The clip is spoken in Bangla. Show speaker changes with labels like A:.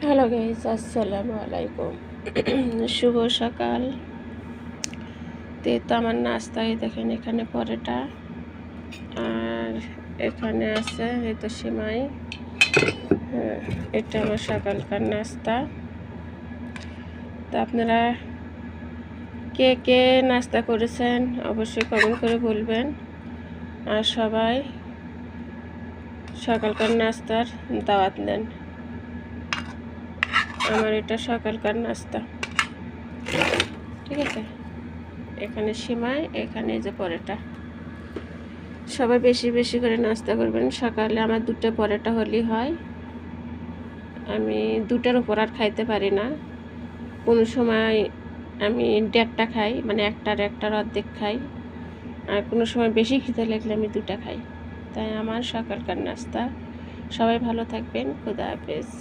A: হ্যালো গাইস, আসসালামু আলাইকুম। শুভ সকাল। তো আমার নাস্তায় দেখেন, এখানে পরোটা আর এখানে আছে এই তো সেমাই। হ্যাঁ, এটা আমার সকালকার নাস্তা। তো আপনারা কে কে নাস্তা করেছেন অবশ্যই কমেন্ট করে বলবেন। আর সবাই সকালকার নাস্তার দাওয়াত নেন। আমার এটা সকালকার নাস্তা, ঠিক আছে। এখানে সেমাই, এখানে যে পরোটা। সবাই বেশি বেশি করে নাস্তা করবেন। সকালে আমার 2টা পরোটা হলেই হয়। আমি 2টার উপর আর খাইতে পারি না। কোনো সময় আমি 1.5টা খাই, মানে একটার অর্ধেক খাই। আর কোনো সময় বেশি খিদে লাগলে আমি 2টা খাই। তাই আমার সকালকার নাস্তা। সবাই ভালো থাকবেন। খোদা হাফেজ।